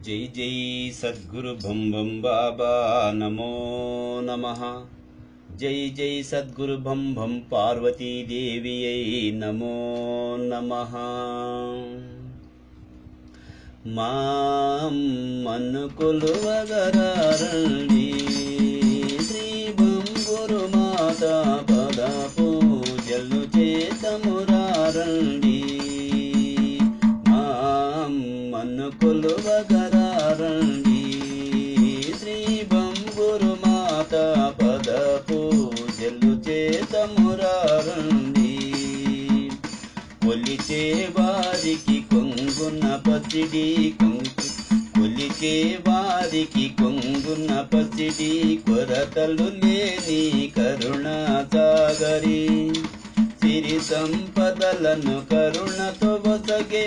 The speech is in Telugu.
जय जय सद्गुरु बम बम बाबा नमो नमः। जय जय सद्गुरु बम बम पार्वती देवी नमो नमः। मामनुकुलुवगरारणि శ్రీ బంగురు మాత పద పూజలు చేతమురారండి। మామనుకులువగరారండి శ్రీ బంగురు మాత పద పూజలు చేతమురారండి। కొలిచే వారికి కొంగున పసిడి కొలిచే వారికి కొంగున పసిడి కొరతలు లేని కరుణా సాగరి సిరి సంపదలను కరుణతో వసగే